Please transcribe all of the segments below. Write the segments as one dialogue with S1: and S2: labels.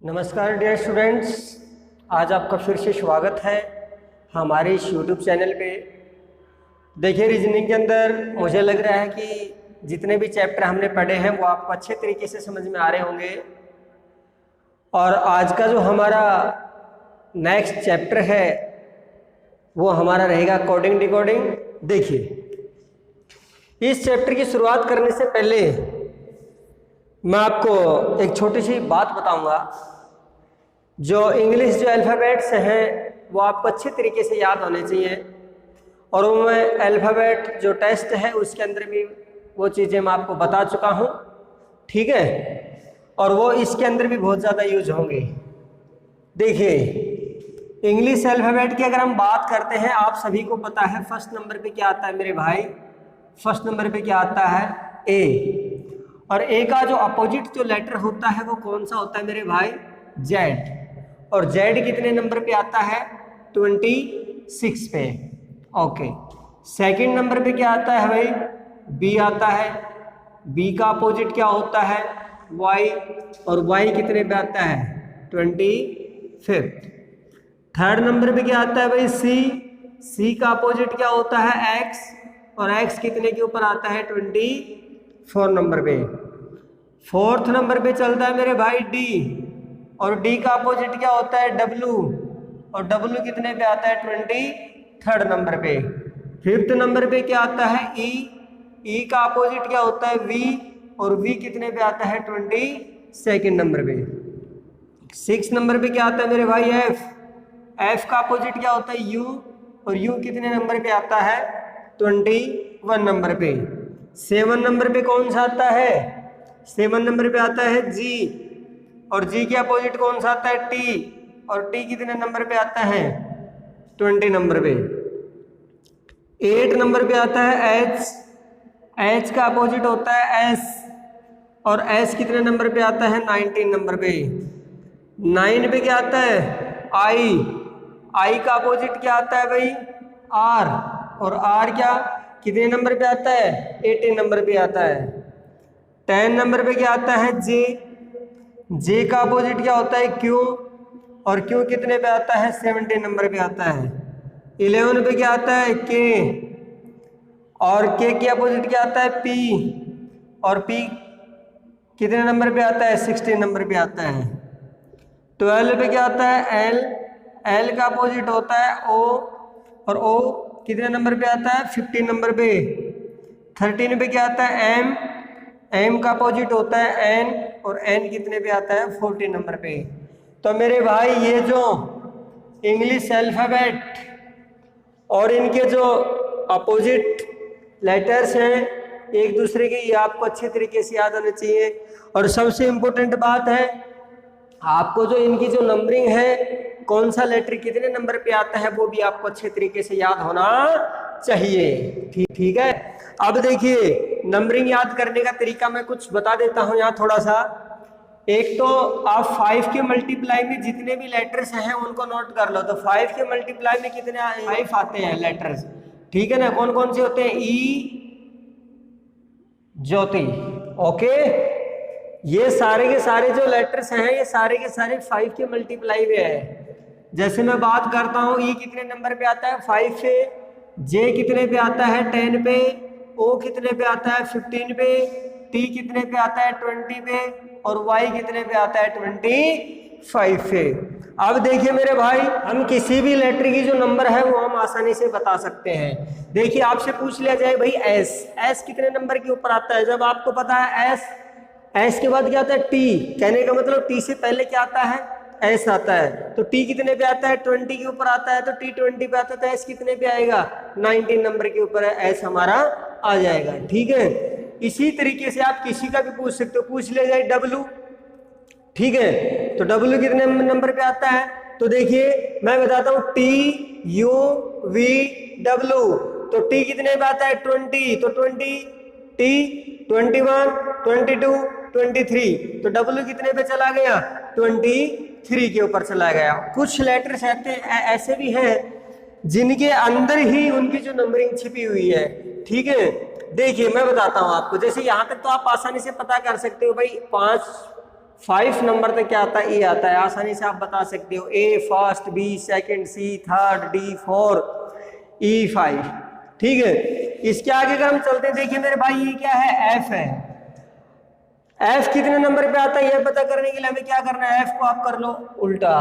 S1: नमस्कार dear students, आज आपका फिर से स्वागत है हमारे इस यूट्यूब चैनल पे। देखिए, रीजनिंग के अंदर मुझे लग रहा है कि जितने भी चैप्टर हमने पढ़े हैं वो आपको अच्छे तरीके से समझ में आ रहे होंगे। और आज का जो हमारा नेक्स्ट चैप्टर है वो हमारा रहेगा कोडिंग डिकोडिंग। देखिए, इस चैप्टर की शुरुआत करने से पहले मैं आपको एक छोटी सी बात बताऊंगा। जो इंग्लिश जो अल्फ़ाबेट्स हैं वो आपको अच्छे तरीके से याद होने चाहिए, और वो मैं अल्फ़ाबेट जो टेस्ट है उसके अंदर भी वो चीज़ें मैं आपको बता चुका हूँ, ठीक है। और वो इसके अंदर भी बहुत ज़्यादा यूज होंगे। देखिए, इंग्लिश अल्फ़ाबेट की अगर हम बात करते हैं, आप सभी को पता है फर्स्ट नंबर पे क्या आता है मेरे भाई। फर्स्ट नंबर पे क्या आता है? ए। और ए का जो अपोजिट जो लेटर होता है वो कौन सा होता है मेरे भाई? जेड। और जेड कितने नंबर पे आता है? 26 पे। ओके। सेकंड नंबर पे क्या आता है भाई? बी आता है। बी का अपोजिट क्या होता है? वाई। और वाई कितने पे आता है? 25। थर्ड नंबर पे क्या आता है भाई? सी। सी का अपोजिट क्या होता है? एक्स। और एक्स कितने के ऊपर आता है? 24 नंबर पे। फोर्थ नंबर पे चलता है मेरे भाई डी। और डी का अपोजिट क्या होता है? डब्लू। और डब्लू कितने पे आता है? 23 नंबर पे। फिफ्थ नंबर पे क्या आता है? ई। ई का अपोजिट क्या होता है? वी। और वी कितने पे आता है? 22 नंबर पे। सिक्स नंबर पे क्या आता है मेरे भाई? एफ। एफ का अपोजिट क्या होता है? यू। और यू कितने नंबर पे आता है? 21 नंबर पे। 7 नंबर पे कौन सा आता है? 7 नंबर पे आता है जी। और जी के अपोजिट कौन सा आता है? टी। और टी कितने नंबर पे आता है? 20 नंबर पे। 8 नंबर पे आता है एच। एच का अपोजिट होता है एस। और एस कितने नंबर पे आता है? 19 नंबर पे। 9 पे क्या आता है? आई। आई का अपोजिट क्या आता है भाई? आर। और आर क्या कितने नंबर पे आता है? 18 नंबर पे आता है। 10 नंबर पे क्या आता है? जे। जे का अपोजिट क्या होता है? क्यू। और क्यू कितने पे आता है? 17 नंबर पे आता है। 11 पे क्या आता है? के। और के अपोजिट क्या आता है? पी। और पी कितने नंबर पे आता है? 16 नंबर पे आता है। 12 पे क्या आता है? एल। एल का अपोजिट होता है ओ। और ओ कितने नंबर पे आता है? 15 नंबर पे। 13 पे क्या आता है? एम। एम का अपोजिट होता है एन। और एन कितने पे आता है? 14 नंबर पे। तो मेरे भाई, ये जो इंग्लिश अल्फाबेट और इनके जो अपोजिट लेटर्स हैं एक दूसरे के, ये आपको अच्छे तरीके से याद होने चाहिए। और सबसे इम्पोर्टेंट बात है, आपको जो इनकी जो नंबरिंग है, कौन सा लेटर कितने नंबर पे आता है, वो भी आपको अच्छे तरीके से याद होना चाहिए। ठीक है। अब देखिए, नंबरिंग याद करने का तरीका मैं कुछ बता देता हूं यहाँ थोड़ा सा। एक तो आप 5 के मल्टीप्लाई में जितने भी लेटर्स हैं उनको नोट कर लो। तो 5 के मल्टीप्लाई में कितने 5 आते हैं लेटर्स, ठीक है ना। कौन कौन से होते हैं? ई, ज्योति। ओके। ये सारे के सारे जो लेटर्स हैं ये सारे के सारे 5 के मल्टीप्लाई में है। जैसे मैं बात करता हूँ, ई कितने नंबर पे आता है? 5 पे। जे कितने पे आता है? 10 पे। ओ कितने पे आता है? 15 पे। टी कितने पे आता है? 20 पे। और वाई कितने पे आता है? 25 पे। अब देखिए मेरे भाई, हम किसी भी लेटर की जो नंबर है वो हम आसानी से बता सकते हैं। देखिए, आपसे पूछ लिया जाए भाई एस। एस कितने नंबर के ऊपर आता है? जब आपको पता है एस, एस के बाद क्या आता है? टी। कहने का मतलब टी से पहले क्या आता है? एस आता है। तो टी कितने पे आता है? 20 के ऊपर आता है। तो टी 20 पे आता है, तो एस कितने पे आएगा? 19 नंबर के ऊपर है, एस हमारा आ जाएगा। ठीक है। इसी तरीके से आप किसी का भी पूछ सकते हो। पूछ ले जाए डब्लू, ठीक है, तो डब्लू कितने नंबर पे आता है? तो देखिए मैं बताता हूं, टी यू वी डब्लू। तो टी कितने पे आता है? 20। तो 20 टी 21 22 23। तो डब्लू कितने पे चला गया? 23 के ऊपर चला गया। कुछ लेटर्स ऐसे भी हैं जिनके अंदर ही उनकी जो नंबरिंग छिपी हुई है। ठीक है। देखिए मैं बताता हूं आपको, जैसे यहां तक तो आप आसानी से पता कर सकते हो भाई, 5 5 नंबर तक क्या आता है? ए आता है। आसानी से आप बता सकते हो, ए फर्स्ट, बी सेकंड, सी थर्ड, डी फोर्थ, ई 5। ठीक है, इसके आगे अगर हम चलते हैं, देखिए मेरे भाई ये क्या है? एफ है। एफ कितने नंबर पे आता है ये पता करने के लिए हमें क्या करना है? एफ को आप कर लो उल्टा,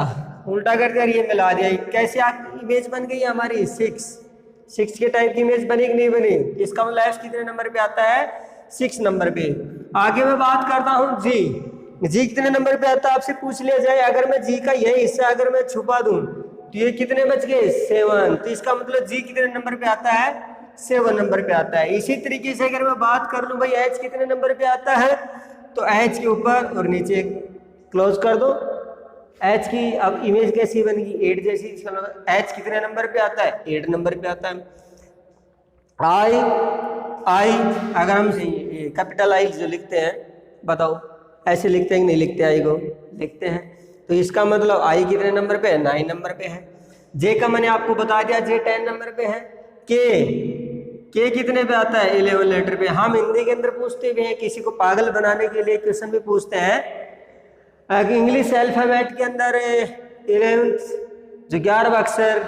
S1: उल्टा कर दिया, ये मिला दिया। कैसे आप इमेज बन गई हमारी? 6 के टाइप की इमेज बनी कि नहीं बनी? इसका मतलब एफ कितने नंबर पे आता है? 6 नंबर पे। आगे मैं बात करता हूँ जी। जी कितने नंबर पे आता है आपसे पूछ लिया जाए, अगर मैं जी का यही हिस्सा अगर मैं छुपा दूं तो ये कितने बच गए? 7। तो इसका मतलब जी कितने नंबर पे आता है? 7 नंबर पे आता है। इसी तरीके से अगर मैं बात कर लूं भाई एच कितने नंबर पे आता है, तो एच के ऊपर और नीचे क्लोज कर दो। एच की अब इमेज कैसी बनेगी? 8 जैसी। एच कितने नंबर पे आता है? 8 नंबर पे आता है। आई अगर हम कैपिटल आई जो लिखते हैं, बताओ ऐसे लिखते हैं कि नहीं लिखते? आई को लिखते हैं, तो इसका मतलब आई कितने नंबर पे है? 9 नंबर पे है। जे का मैंने आपको बता दिया, जे 10 नंबर पे है। के कितने पे आता है? 11 लेटर पे। हम हिंदी के अंदर पूछते भी हैं, किसी को पागल बनाने के लिए क्वेश्चन भी पूछते हैं कि इंग्लिश अल्फाबेट के अंदर 11th जो 11वां अक्षर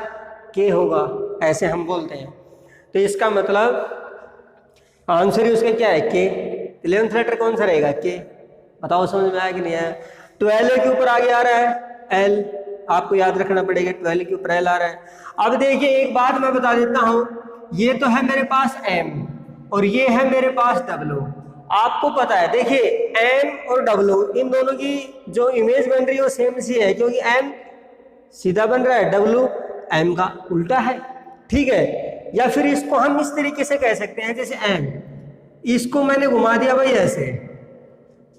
S1: के होगा, ऐसे हम बोलते हैं। तो इसका मतलब आंसर ही उसका क्या है? के। 11th लेटर कौन सा रहेगा? के। बताओ समझ में आया कि नहीं आया? 12 के ऊपर आगे आ रहा है एल, आपको याद रखना पड़ेगा 12 के ऊपर एल आ रहा है। अब देखिए एक बात मैं बता देता हूं, ये तो है मेरे पास एम और ये है मेरे पास डब्ल्यू। आपको पता है, देखिए एम और डब्ल्यू इन दोनों की जो इमेज बन रही है वो सेम सी है, क्योंकि एम सीधा बन रहा है, डब्ल्यू एम का उल्टा है। ठीक है, या फिर इसको हम इस तरीके से कह सकते हैं, जैसे एम, इसको मैंने घुमा दिया भाई ऐसे।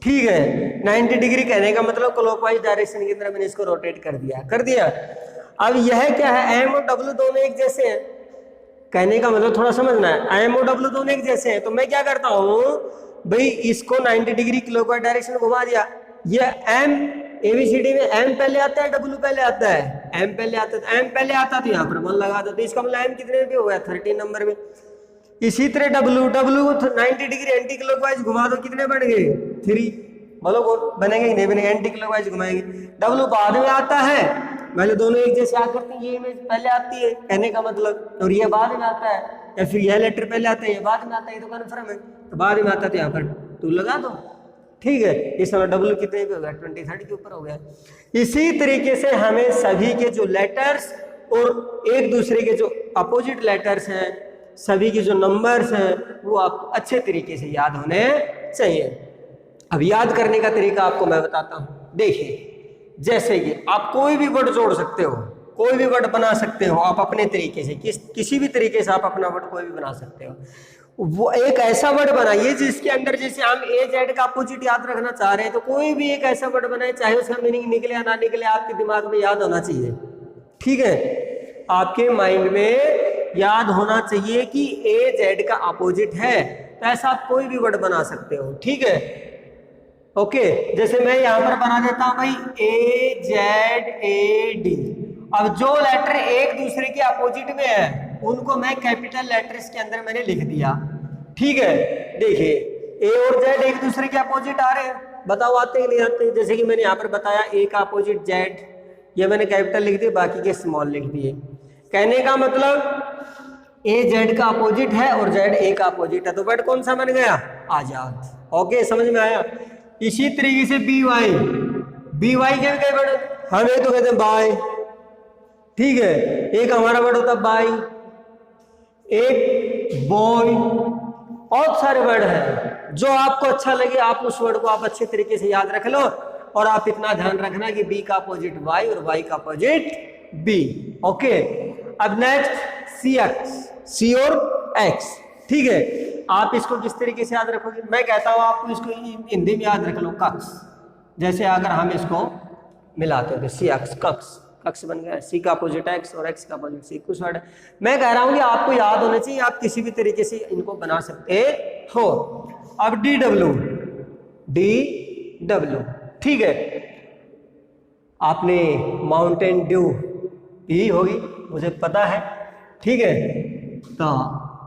S1: ठीक है, 90 डिग्री कहने का मतलब क्लॉकवाइज डायरेक्शन के अंदर मैंने इसको रोटेट कर दिया। अब यह क्या है? एम और डब्ल्यू दोनों एक जैसे हैं, कहने का मतलब थोड़ा समझना है। एम और डब्ल्यू दोनों एक जैसे हैं, तो मैं क्या करता हूं भाई, इसको 90 डिग्री क्लॉकवाइज डायरेक्शन घुमा दिया। ये एम एबीसीडी में एम पहले आता है, डब्ल्यू पहले आता है? एम पहले आता है। एम पहले आता तो यहाँ पर 1 लगा दो, तो इसका मतलब एम कितने पे हो गया? 13 नंबर में। इसी तरह डब्ल्यू को 90 डिग्री एंटी क्लॉकवाइज घुमा दो, कितने बन गए? 3। बोलो बनेंगे कि नहीं बनेंगे? एंटी क्लॉकवाइज घुमाएंगे। डब्ल्यू बाद में आता है, पहले दोनों एक जैसे आ करते हैं, ये इमेज पहले आती है कहने का मतलब, और ये बाद में आता है, या फिर यह लेटर पहले आता है, ये बाद में आता है, ये तो कन्फर्म है। तो बाद में आता है तो यहाँ पर 2 लगा दो। ठीक है, इस समय डब्ल्यू कितने पे हो गया? 23 के ऊपर हो गया। इसी तरीके से हमें सभी के जो लेटर्स और एक दूसरे के जो अपोजिट लेटर्स हैं, सभी के जो नंबर्स हैं, वो आपको अच्छे तरीके से याद होने चाहिए। अब याद करने का तरीका आपको मैं बताता हूं। देखिए, जैसे कि आप कोई भी वर्ड जोड़ सकते हो, कोई भी वर्ड बना सकते हो आप अपने तरीके से, किसी भी तरीके से आप अपना वर्ड कोई भी बना सकते हो। वो एक ऐसा वर्ड बनाइए जिसके अंदर, जैसे हम ए जेड का अपोजिट याद रखना चाह रहे हैं, तो कोई भी एक ऐसा वर्ड बनाए, चाहे उसका मीनिंग निकले या ना निकले, आपके दिमाग में याद होना चाहिए। ठीक है, आपके माइंड में याद होना चाहिए कि ए जेड का अपोजिट है, तो ऐसा आप कोई भी वर्ड बना सकते हो। ठीक है, ओके। जैसे मैं यहां पर बना देता हूं भाई ए जेड ए डी। अब जो लेटर एक दूसरे के अपोजिट में है उनको मैं कैपिटल लेटर्स के अंदर मैंने लिख दिया। ठीक है, देखिए ए और जेड एक दूसरे के अपोजिट आ रहे हैं, बताओ आते हैं नहीं आते? जैसे कि मैंने यहाँ पर बताया ए का अपोजिट जेड, ये मैंने कैपिटल लिख दिया, बाकी के स्मॉल लिख दिए। कहने का मतलब ए जेड का अपोजिट है और जेड ए का अपोजिट है, तो वर्ड कौन सा बन गया? आजाद। ओके, समझ में आया? इसी तरीके से बी वाई के भी कई वर्ड हम एक तो कहते हैं बाय। ठीक है, एक हमारा वर्ड होता है बाय, एक बॉय, बहुत सारे वर्ड हैं। जो आपको अच्छा लगे आप उस वर्ड को आप अच्छे तरीके से याद रख लो, और आप इतना ध्यान रखना कि बी का अपोजिट वाई और वाई का अपोजिट बी। ओके, अब नेक्स्ट सी एक्स, सी और एक्स। ठीक है, आप इसको किस तरीके से याद रखोगे? मैं कहता हूं आपको इसको हिंदी में याद रख लो, कक्ष। जैसे अगर हम इसको मिलाते हैं, सी एक्स कक्ष, कक्ष बन गया। सी का अपोजिट एक्स और एक्स का अपोजिट सी, कुछ वर्ड मैं कह रहा हूं कि आपको याद होने चाहिए, आप किसी भी तरीके से इनको बना सकते हो। अब डी डब्ल्यू, ठीक है, आपने माउंटेन ड्यू पी होगी, मुझे पता है। ठीक है, तो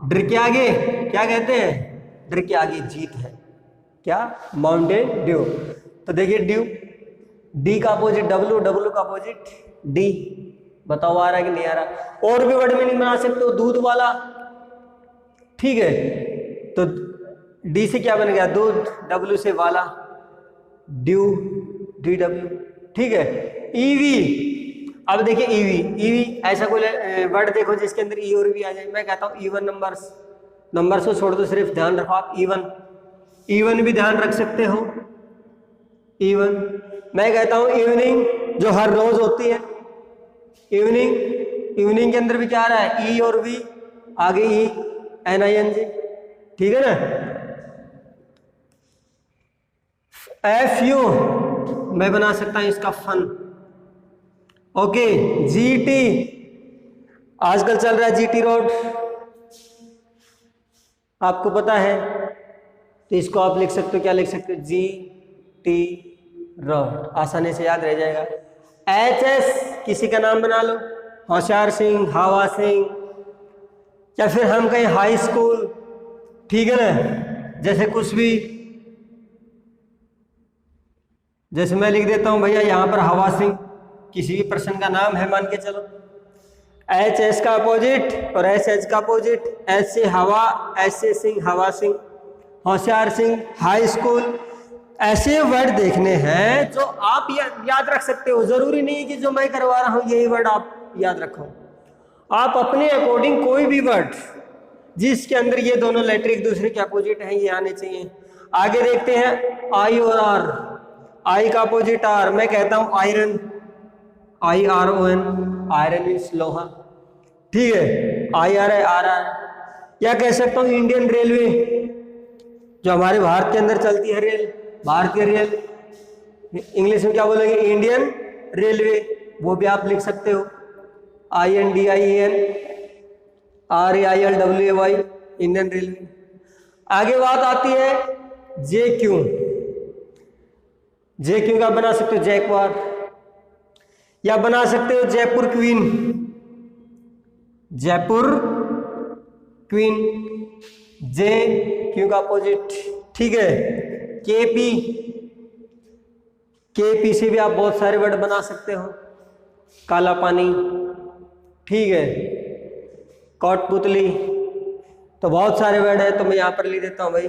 S1: डर के आगे क्या कहते हैं? डर के आगे जीत है, क्या? Mountain Dew. तो देखिए ड्यू, डी का अपोजिट डब्लू, डब्लू का अपोजिट डी। बताओ आ रहा है कि नहीं आ रहा। और भी वर्ड मीनिंग बना सकते हो, दूध वाला, ठीक है, तो डी से क्या बन गया दूध, डब्लू से वाला, ड्यू, डी डब्ल्यू, ठीक है। ईवी, अब देखिए ईवी, ईवी ऐसा कोई वर्ड देखो जिसके अंदर ई और वी आ जाए। मैं कहता हूँ इवन नंबर्स, नंबर्स को छोड़ दो, सिर्फ ध्यान रखो आप इवन, इवन भी ध्यान रख सकते हो, इवन। मैं कहता हूँ इवनिंग, जो हर रोज होती है इवनिंग, इवनिंग के अंदर भी क्या आ रहा है, ई और वी, आगे E N I N G, ठीक है ना। एफ यू मैं बना सकता हूं इसका फन, ओके। जी टी, आजकल चल रहा है जीटी रोड, आपको पता है, तो इसको आप लिख सकते हो, क्या लिख सकते हो, जी टी रोड, आसानी से याद रह जाएगा। एच एस किसी का नाम बना लो, होशियार सिंह, हावा सिंह, या फिर हम कहें हाई स्कूल, ठीक है ना, जैसे कुछ भी, जैसे मैं लिख देता हूं भैया यहाँ पर हवा सिंह, किसी भी पर्सन का नाम है मान के चलो। एच एस का अपोजिट और एस एच का अपोजिट, एच से हवा, एच से सिंह, हवा सिंह, होशियार सिंह, हाई स्कूल। ऐसे वर्ड देखने हैं जो आप याद रख सकते हो, जरूरी नहीं है कि जो मैं करवा रहा हूं यही वर्ड आप याद रखो। आप अपने अकॉर्डिंग कोई भी वर्ड जिसके अंदर ये दोनों लेटर एक दूसरे के अपोजिट हैं ये आने चाहिए। आगे देखते हैं आई और आर, आई का अपोजिट आर, मैं कहता हूं iron, I R O N, iron means लोहा, ठीक है, आई आर है आर आर। या कह सकता हूं इंडियन रेलवे, जो हमारे भारत के अंदर चलती है रेल, भारतीय रेल, इंग्लिश में क्या बोलेंगे, इंडियन रेलवे, वो भी आप लिख सकते हो, I N D I N R A I L W A Y, Indian railway. आगे बात आती है जे क्यू, जे क्यू का बना सकते हो जैकवार, या बना सकते हो जयपुर क्वीन, जयपुर क्वीन, जे क्यू का अपोजिट, ठीक है। केपी, केपी से भी आप बहुत सारे वर्ड बना सकते हो, काला पानी, ठीक है, कठपुतली, तो बहुत सारे वर्ड है, तो मैं यहां पर लिख देता हूं भाई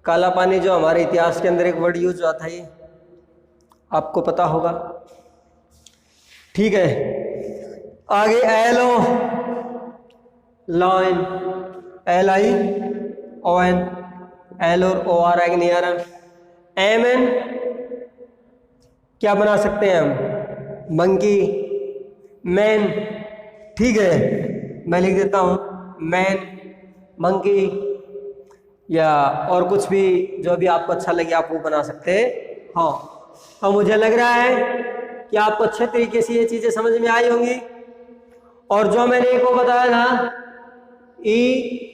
S1: काला पानी, जो हमारे इतिहास के अंदर एक वर्ड यूज हुआ था, ये आपको पता होगा, ठीक है। आगे एलो, lion, L I O N, L और ओ आ रहा है कि नहीं आ रहा। एम एन क्या बना सकते हैं हम, मंकी, मैन, ठीक है, मैं लिख देता हूं मैन, मंकी, या और कुछ भी जो भी आपको अच्छा लगे आप वो बना सकते हैं। हाँ, और मुझे लग रहा है कि आपको अच्छे तरीके से ये चीजें समझ में आई होंगी। और जो मैंने एक को बताया था ई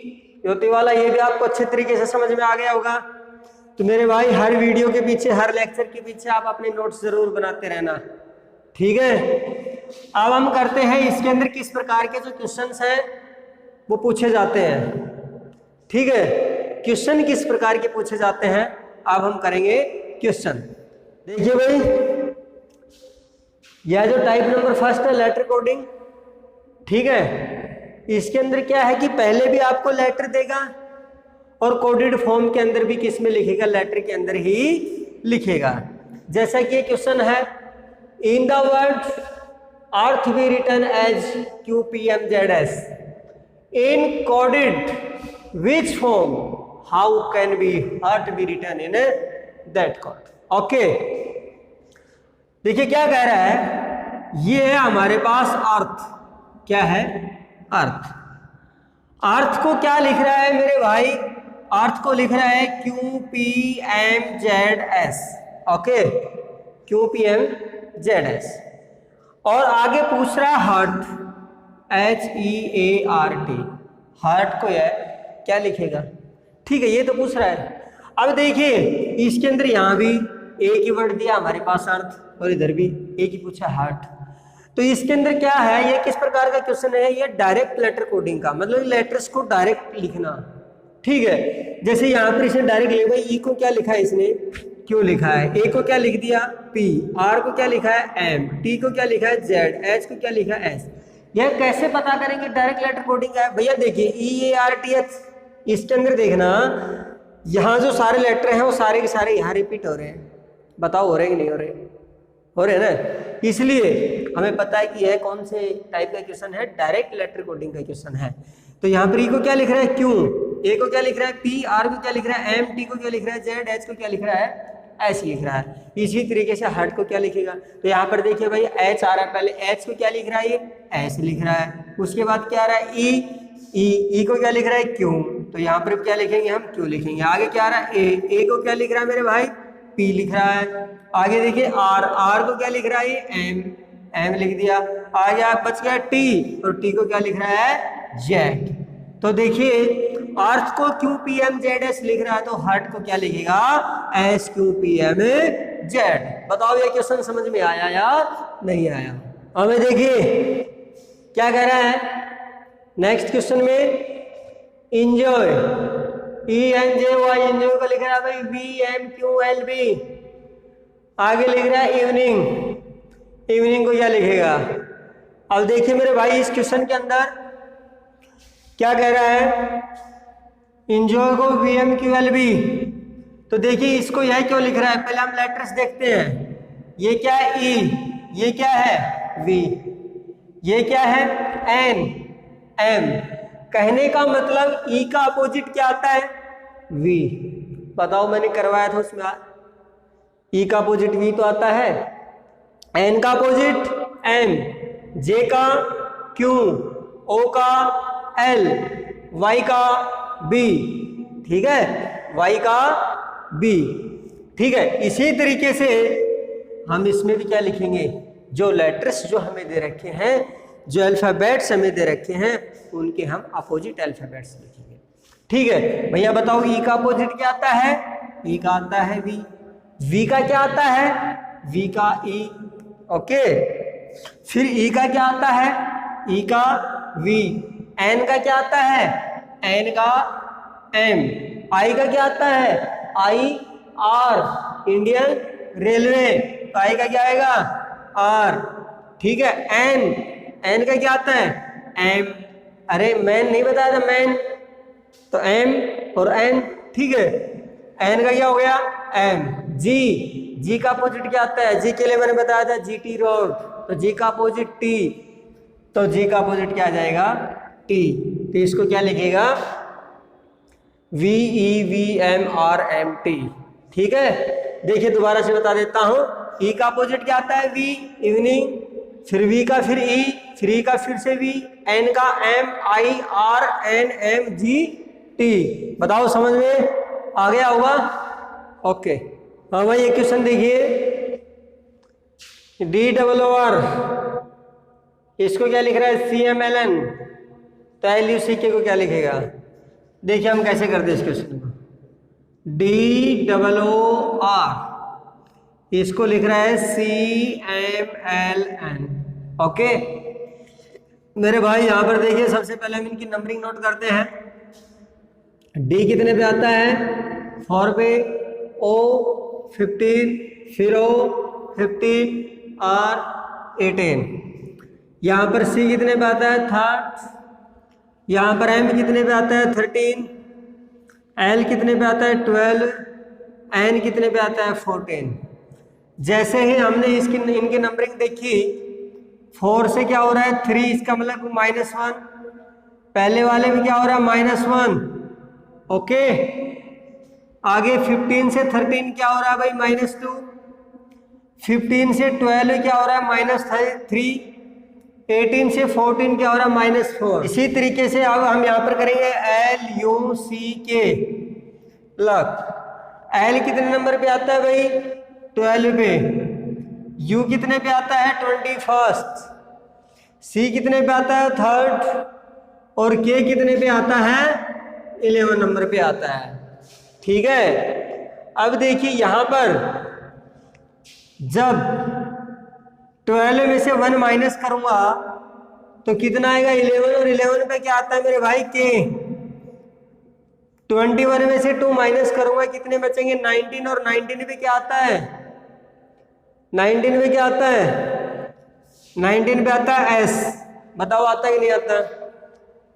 S1: ज्योति वाला, ये भी आपको अच्छे तरीके से समझ में आ गया होगा। तो मेरे भाई हर वीडियो के पीछे, हर लेक्चर के पीछे आप अपने नोट्स जरूर बनाते रहना, ठीक है। अब हम करते हैं इसके अंदर किस प्रकार के जो क्वेश्चंस हैं वो पूछे जाते हैं, ठीक है। क्वेश्चन किस प्रकार के पूछे जाते हैं अब हम करेंगे क्वेश्चन। देखिए भाई, यह जो टाइप नंबर फर्स्ट है लेटर कोडिंग, ठीक है, इसके अंदर क्या है कि पहले भी आपको लेटर देगा और कोडेड फॉर्म के अंदर भी किस में लिखेगा, लेटर के अंदर ही लिखेगा। जैसा कि क्वेश्चन है, in the word earth be written as QPMZS in coded which form, how can be earth be written in that code. Okay, देखिए क्या कह रहा है, ये है हमारे पास अर्थ, क्या है, अर्थ। अर्थ को क्या लिख रहा है मेरे भाई, अर्थ को लिख रहा है QPMZS, ओके, QPMZS। और आगे पूछ रहा है हार्ट, HEART, हार्ट को यह क्या लिखेगा, ठीक है, ये तो पूछ रहा है। अब देखिए इसके अंदर यहां भी एक ही वर्ड दिया हमारे पास अर्थ, और इधर भी एक ही पूछा हार्ट। तो इसके अंदर क्या है, ये किस प्रकार का क्वेश्चन है, ये डायरेक्ट लेटर कोडिंग का, मतलब लेटर्स को डायरेक्ट लिखना, ठीक है। जैसे यहाँ पर इसने डायरेक्ट लिखा, ई को क्या लिखा है इसने, क्यू लिखा है, ए को क्या लिख दिया पी, आर को क्या लिखा है एम, टी को क्या लिखा है जेड, एच को क्या लिखा है एस। यह कैसे पता करेंगे डायरेक्ट लेटर कोडिंग है भैया? देखिए ई ए आर टी एच, इसके अंदर देखना यहाँ जो सारे लेटर हैं वो सारे के सारे यहाँ रिपीट हो रहे हैं। बताओ हो रहे कि नहीं हो रहे? हो रहे ना। इसलिए हमें पता है कि यह कौन से टाइप का क्वेश्चन है, डायरेक्ट लेटर कोडिंग का क्वेश्चन है। तो यहाँ पर ई को क्या लिख रहा है क्यू, ए को क्या लिख रहा है पी, आर को क्या लिख रहा है एम, टी को क्या लिख रहा है जेड, एच को क्या लिख रहा है एच लिख रहा है। इसी तरीके से हर्ट को क्या लिखेगा? तो यहाँ पर देखिए भाई एच आ रहा है, पहले एच को क्या लिख रहा है ये एस लिख रहा है, उसके बाद क्या आ रहा है ई को क्या लिख रहा है क्यू, तो यहाँ पर क्या लिखेंगे हम क्यू लिखेंगे। आगे क्या आ रहा है ए को क्या लिख रहा है मेरे भाई पी लिख रहा है। आगे देखिए आर को क्या लिख रहा है ये एम लिख दिया। आगे बच गया टी, और टी को क्या लिख रहा है जेड। तो देखिए अर्थ को Q P M Z S लिख रहा है, तो हर्ट को क्या लिखेगा S Q P M Z. बताओ ये क्वेश्चन समझ में आया या नहीं आया? हमें देखिए क्या कह रहा है नेक्स्ट क्वेश्चन में, enjoy E N J Y, enjoy को लिख रहा है भाई V M Q L B. आगे लिख रहा है इवनिंग, इवनिंग को क्या लिखेगा? अब देखिए मेरे भाई इस क्वेश्चन के अंदर क्या कह रहा है, इंजॉय को V M Q L B. तो देखिए इसको यह क्यों लिख रहा है, पहले हम लेटर्स देखते हैं। ये क्या है ई, ये क्या है वी, ये क्या है एन एम। कहने का मतलब ई का अपोजिट क्या आता है वी। बताओ मैंने करवाया था उसमें, ई का अपोजिट वी तो आता है, एन का अपोजिट एम, जे का क्यू, ओ का एल, वाई का बी, ठीक है वाई का बी, ठीक है। इसी तरीके से हम इसमें भी क्या लिखेंगे, जो लेटर्स जो हमें दे रखे हैं, जो अल्फाबेट्स हमें दे रखे हैं, उनके हम अपोजिट अल्फाबेट्स लिखेंगे। ठीक है भैया बताओ ई का अपोजिट क्या आता है? ई का आता है वी। वी का क्या आता है? वी का ई। ओके, फिर ई का क्या आता है? ई का वी। एन का क्या आता है? एन का एम। आई का क्या आता है? आई आर, इंडियन रेलवे, तो आई का क्या आएगा आर, ठीक है। एन का क्या आता है? एम। अरे मैन नहीं बताया था, मैन, तो एम और एन, ठीक है। एन का क्या हो गया? एम। जी का अपोजिट क्या आता है? जी के लिए मैंने बताया था जी टी रोड, तो जी का अपोजिट टी, तो जी का अपोजिट क्या आ जाएगा? टी। तो इसको क्या लिखेगा? V E V M R M T, ठीक है। देखिए दोबारा से बता देता हूं, ई का अपोजिट क्या आता है? वी, इवनिंग, फिर वी का फिर ई, फिर ई का फिर से वी, एन का M, I R N M G T. बताओ समझ में आ गया होगा? ओके, हाँ भाई ये क्वेश्चन देखिए, डी डबल ओ आर, इसको क्या लिख रहा है? सी एम एल एन, तो एल यू सी के को क्या लिखेगा? देखिए हम कैसे करते हैं इस क्वेश्चन को, डी डबल ओ आर, इसको लिख रहा है C M L N. Okay मेरे भाई यहाँ पर देखिए, सबसे पहले हम इनकी नंबरिंग नोट करते हैं। डी कितने पे आता है? 4 पे, ओ 15, फिर ओ 15, आर 18। यहाँ पर सी कितने पे आता है? 3, यहाँ पर एम कितने पे आता है? 13, एल कितने पे आता है? 12, एन कितने पे आता है? 14। जैसे ही हमने इनकी नंबरिंग देखी, 4 से क्या हो रहा है? 3, इसका मतलब -1। पहले वाले में क्या हो रहा है? -1। ओके, आगे 15 से 13 क्या हो रहा है भाई? -2। 15 से 12 क्या हो रहा है? -3। 18 से 14 क्या हो रहा है? -4। इसी तरीके से अब हम यहाँ पर करेंगे एल यू सी के लक। एल कितने नंबर पे आता है भाई? 12 पे। यू कितने पे आता है? 21st। सी कितने पे आता है? 3rd। और के कितने पे आता है? 11 नंबर पे आता है, ठीक है। अब देखिए यहाँ पर जब 12 में से 1 माइनस करूंगा तो कितना आएगा? 11, और 11 पे क्या आता है मेरे भाई? के। 21 में से 2 माइनस करूंगा कितने बचेंगे 19, और 19 पे क्या आता है 19 पे क्या आता है 19 पे आता है एस। बताओ आता है कि नहीं आता।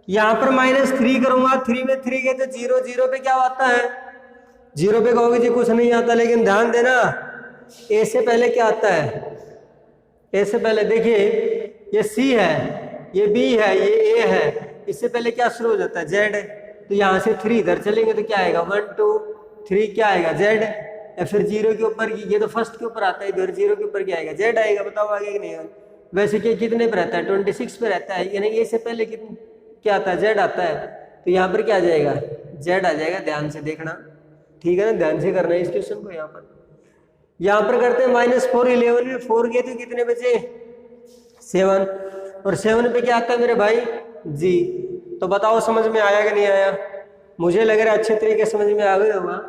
S1: यहाँ पर -3 करूंगा, 3 में 3 गए तो 0, 0 पे क्या आता है 0 पे कहोगे जी कुछ नहीं आता, लेकिन ध्यान देना ए से पहले क्या आता है। ए से पहले देखिए ये सी है, ये बी है, ये ए है, इससे पहले क्या शुरू हो जाता है जेड। तो यहाँ से 3 इधर चलेंगे तो क्या आएगा 1 2 3 क्या आएगा जेड, या फिर 0 के ऊपर, ये तो फर्स्ट के ऊपर आता है, इधर 0 के ऊपर क्या आएगा जेड आएगा। बताओ आगे कि नहीं। वैसे कि कितने पे रहता है 26 पे रहता है, यानी ए से पहले क्या आता है जेड आता है, तो यहाँ पर क्या आ जाएगा जेड आ जाएगा। ध्यान से देखना, ठीक है ना, ध्यान से करना है इस क्वेश्चन को। यहाँ पर करते हैं -4, 11 में 4 गए तो कितने बचे 7, और 7 पे क्या आता है मेरे भाई जी। तो बताओ समझ में आया कि नहीं आया। मुझे लग रहा है अच्छे तरीके समझ में आ गया होगा।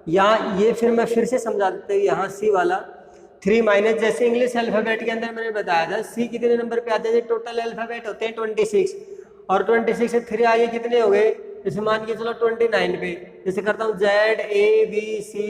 S1: यहाँ ये फिर मैं फिर से समझा देता हूँ। यहाँ सी वाला 3 माइनस, जैसे इंग्लिश अल्फाबेट के अंदर मैंने बताया था सी कितने नंबर पे आते हैं, टोटल अल्फाबेट होते हैं 26, और 26 से 3 आगे कितने हो गए, जैसे मान के चलो 29 पे, जैसे करता हूँ जेड ए बी सी,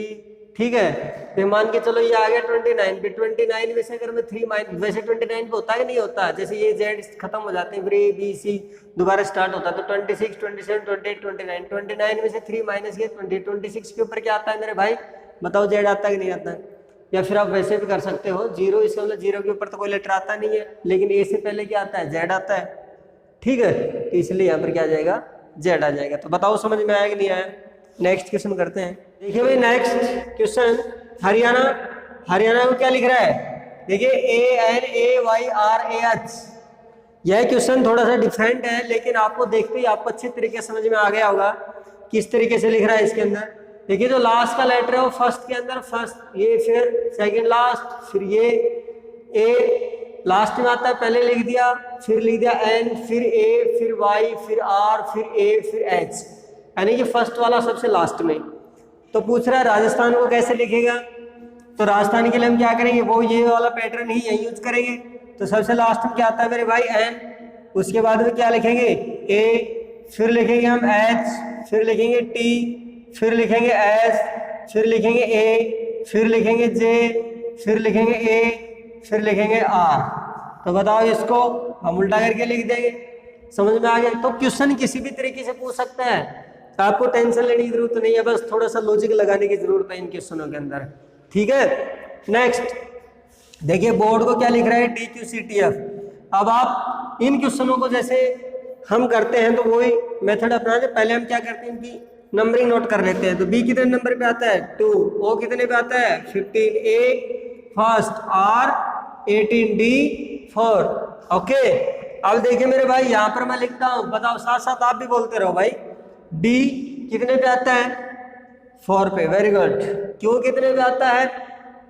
S1: ठीक है। तो मान के चलो ये आ गया 29 पे, 29 में से अगर मैं 3 माइनस, वैसे 29 पे होता है कि नहीं होता, जैसे ये जेड खत्म हो जाते हैं फिर ए बी सी दोबारा स्टार्ट होता है, तो 26 27 28 29, 29 में से 3 माइनस किया 20, 26 के ऊपर क्या आता है मेरे भाई बताओ जेड आता है कि नहीं आता है। या फिर आप वैसे भी कर सकते हो 0, इसका मतलब 0 के ऊपर तो कोई लेटर आता नहीं है, लेकिन ए से पहले क्या आता है जेड आता है, ठीक है। तो इसलिए यहाँ पर क्या आ जाएगा जेड आ जाएगा। तो बताओ समझ में आया कि नहीं आया। नेक्स्ट क्वेश्चन करते हैं। देखिए भाई नेक्स्ट क्वेश्चन हरियाणा, हरियाणा को क्या लिख रहा है, देखिए ANAYRAH। यह क्वेश्चन थोड़ा सा डिफरेंट है, लेकिन आपको देखते ही आपको अच्छे तरीके से समझ में आ गया होगा किस तरीके से लिख रहा है इसके अंदर। देखिए जो लास्ट का लेटर है वो फर्स्ट के अंदर फर्स्ट, ये फिर सेकंड लास्ट, फिर ये ए लास्ट में आता है, पहले लिख दिया, फिर लिख दिया एन, फिर ए, फिर वाई, फिर आर, फिर ए, फिर एच, यानी कि फर्स्ट वाला सबसे लास्ट में। तो पूछ रहा है राजस्थान को कैसे लिखेगा, तो राजस्थान के लिए हम क्या करेंगे, वो ये वाला पैटर्न ही यही यूज करेंगे। तो सबसे लास्ट में क्या आता है मेरे भाई एन, उसके बाद में क्या लिखेंगे ए, फिर लिखेंगे हम एच, फिर लिखेंगे टी, फिर लिखेंगे एस, फिर लिखेंगे ए, फिर लिखेंगे जे, फिर लिखेंगे ए, फिर लिखेंगे आर। तो बताओ इसको हम उल्टा करके लिख देंगे। समझ में आ गया। तो क्वेश्चन किसी भी तरीके से पूछ सकता है, तो आपको टेंशन लेने की जरूरत नहीं है, बस थोड़ा सा लॉजिक लगाने की जरूरत है इन क्वेश्चनों के अंदर, ठीक है। नेक्स्ट देखिए बोर्ड को क्या लिख रहा है DQCTF। अब आप इन क्वेश्चनों को जैसे हम करते हैं तो वही मेथड अपनाते। पहले हम क्या करते हैं, इनकी नंबरिंग नोट कर लेते हैं। तो बी कितने नंबर पे आता है 2, ओ कितने पे आता है 15, ए फर्स्ट, आर 18, डी 4। ओके अब देखिए मेरे भाई यहाँ पर मैं लिखता हूँ, बताओ साथ साथ आप भी बोलते रहो भाई। डी कितने पे आता है 4 पे, वेरी गुड। क्यू कितने पे आता है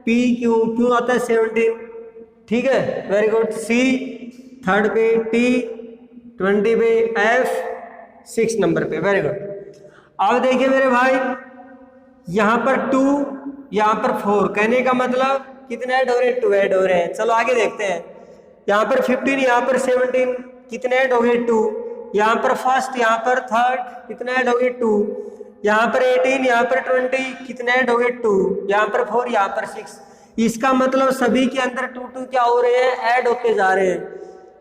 S1: पी, क्यू क्यू आता है 17, ठीक है, वेरी गुड। सी 3rd पे, टी 20 पे, एफ 6 नंबर पे, वेरी गुड। अब देखिए मेरे भाई यहाँ पर 2, यहाँ पर 4, कहने का मतलब कितने ऐड हो रहे हैं 2 ऐड हो रहे हैं। चलो आगे देखते हैं। यहाँ पर 15, यहाँ पर 17, कितने ऐड हो गए 2, यहाँ पर फर्स्ट, यहाँ पर थर्ड, कितने ऐड हो गए 2, यहाँ पर 18, यहाँ पर 20, कितने ऐड हो गए 2, यहाँ पर 4, यहाँ पर 6। इसका मतलब सभी के अंदर 2 2 क्या हो रहे हैं ऐड होते जा रहे हैं।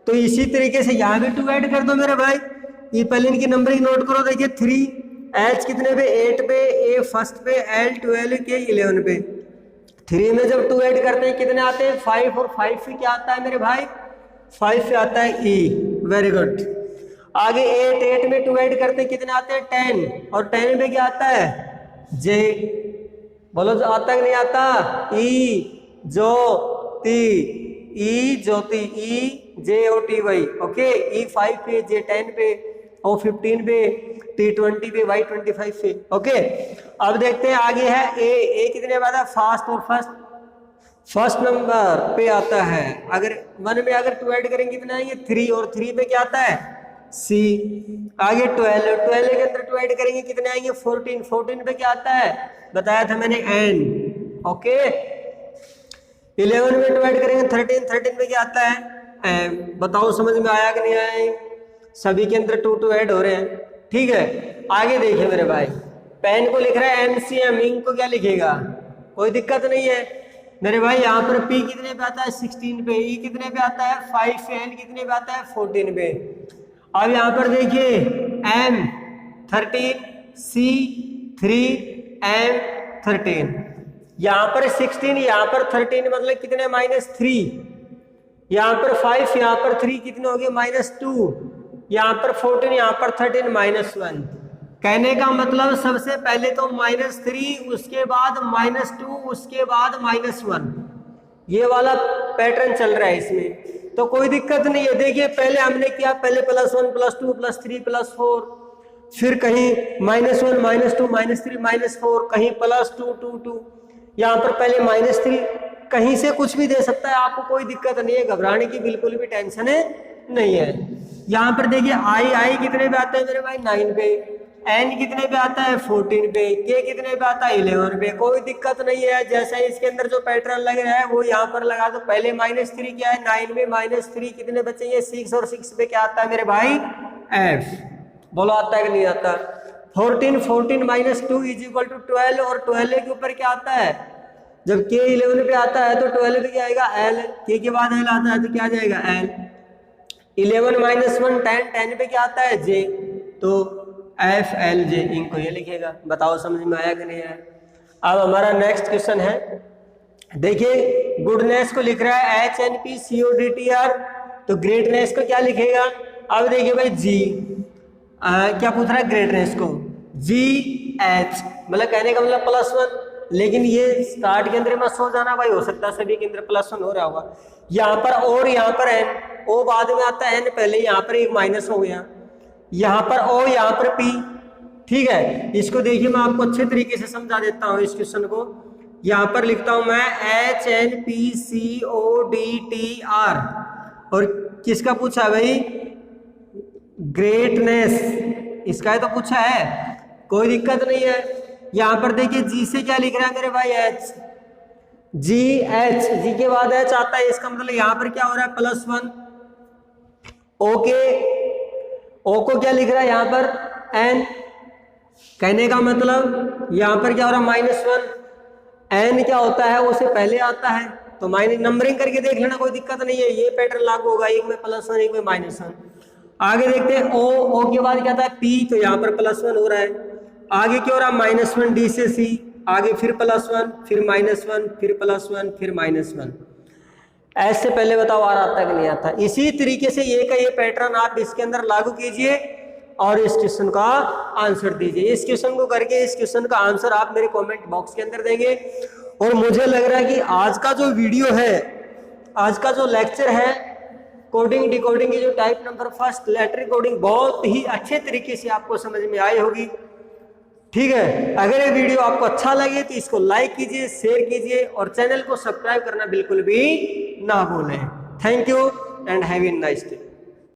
S1: तो इसी तरीके से यहाँ भी 2 ऐड कर दो मेरे भाई। ये पहले इनकी नंबरिंग नोट करो। देखिए 3, एच कितने पे 8 पे, ए फर्स्ट पे, एल 12 के 11 पे। 3 में जब 2 ऐड करते हैं कितने आते हैं 5, और 5 पे क्या आता है मेरे भाई 5 पे आता है ई, वेरी गुड। आगे 8 में 2 ऐड करते हैं कितने आते हैं 10, और 10 में क्या आता है जे। बोलो जो आता है कि नहीं आता, ई ज्योति, ई ज्योति, ई जे ओ टी वाई। ओके ई 5 पे, जे 10 पे, ओ 15 पे, टी 20 पे, वाई 25 पे। ओके अब देखते हैं आगे है ए कितने बाद फास्ट, और फर्स्ट नंबर पे आता है। अगर 1 में अगर 2 ऐड करेंगे कितना आएंगे 3, और 3 पे क्या आता है सी। आगे 12 के अंदर 2 ऐड करेंगे कितने आएंगे 14, 14 पे क्या आता है बताया था मैंने एन। ओके 11 में 2 ऐड करेंगे 13, 13 पे क्या आता है एम। बताओ समझ में आया कि नहीं आया। सभी के अंदर 2 2 ऐड हो रहे हैं, ठीक है। आगे देखिए मेरे भाई पेन को लिख रहा है MCM, इंक को क्या लिखेगा, कोई दिक्कत नहीं है मेरे भाई। यहाँ पर P कितने पे आता है 16 पे, E कितने पे आता है 5 पे, N कितने पे आता है 14 पे। अब यहाँ पर देखिए M 13, C 3, M 13, यहाँ पर 16, यहाँ पर 13 मतलब कितने -3, यहाँ पर 5, यहाँ पर 3 कितने हो गए -2, यहाँ पर 14, यहाँ पर 13 -1। कहने का मतलब सबसे पहले तो -3, उसके बाद -2, उसके बाद -1, ये वाला पैटर्न चल रहा है इसमें, तो कोई दिक्कत नहीं है। देखिए पहले हमने किया, पहले +1 +2 +3 +4, फिर कहीं -1 -2 -3 -4, कहीं +2 2 2, यहाँ पर पहले -3, कहीं से कुछ भी दे सकता है आपको, कोई दिक्कत नहीं है, घबराने की बिल्कुल भी टेंशन नहीं है। यहाँ पर देखिए आई कितने पे आता है मेरे भाई 9 पे, N कितने पे आता है 14 पे, K कितने पे आता है 11 पे, कोई दिक्कत नहीं है। जैसा इसके अंदर जो पैटर्न लग रहा है वो यहाँ पर लगा दो। पहले -3 क्या है 9 में, -3 कितने बचेंगे 6, और 6 पे क्या आता है मेरे भाई F, बोलो आता है कि नहीं आता। 14 -2 = 12, और 12 के ऊपर क्या आता है, जब K 11 पे आता है तो 12 पे क्या आएगा L, K के बाद L आता है तो क्या आ जाएगा L। 11 -1 10, 10 पे क्या आता है J, तो FLJ, इनको ये लिखेगा। बताओ समझ में आया कि नहीं आया। अब हमारा नेक्स्ट क्वेश्चन है, देखिए गुडनेस को लिख रहा है HNPCODTR, तो ग्रेटनेस को क्या लिखेगा। अब देखिए भाई G क्या पूछ रहा है, ग्रेटनेस को GH, मतलब कहने का मतलब +1, लेकिन ये स्टार्ट के अंदर मत सो जाना भाई, हो सकता है सभी के अंदर +1 हो रहा होगा। यहाँ पर और यहाँ पर N, O बाद में आता है N पहले, यहाँ पर एक माइनस हो गया, यहाँ पर O, यहाँ पर P, ठीक है। इसको देखिए मैं आपको अच्छे तरीके से समझा देता हूँ इस क्वेश्चन को। यहाँ पर लिखता हूँ मैं HNPCODTR, और किसका पूछा है भाई, ग्रेटनेस, इसका ही तो पूछा है, कोई दिक्कत नहीं है। यहाँ पर देखिए G से क्या लिख रहा है मेरे भाई H, GH, G के बाद H आता है, इसका मतलब यहाँ पर क्या हो रहा है +1। ओके, O को क्या लिख रहा है यहाँ पर N, कहने का मतलब यहाँ पर क्या हो रहा है -1, N क्या होता है उसे पहले आता है, तो माइनस नंबरिंग करके देख लेना, कोई दिक्कत नहीं है, ये पैटर्न लागू होगा, एक में +1 एक में -1। आगे देखते हैं O के बाद क्या था P, तो यहाँ पर +1 हो रहा है, आगे क्या हो रहा है -1 D से C, आगे फिर +1 फिर -1 फिर +1 फिर -1। ऐसे पहले बताओ आ रहा था कि नहीं आता। इसी तरीके से ये का ये पैटर्न आप इसके अंदर लागू कीजिए और इस क्वेश्चन का आंसर दीजिए। इस क्वेश्चन को करके इस क्वेश्चन का आंसर आप मेरे कमेंट बॉक्स के अंदर देंगे। और मुझे लग रहा है कि आज का जो वीडियो है, आज का जो लेक्चर है कोडिंग डिकोडिंग की जो टाइप नंबर 1 लेटर कोडिंग, बहुत ही अच्छे तरीके से आपको समझ में आई होगी, ठीक है। अगर ये वीडियो आपको अच्छा लगे तो इसको लाइक कीजिए, शेयर कीजिए, और चैनल को सब्सक्राइब करना बिल्कुल भी ना भूलें। Thank you and have a nice day.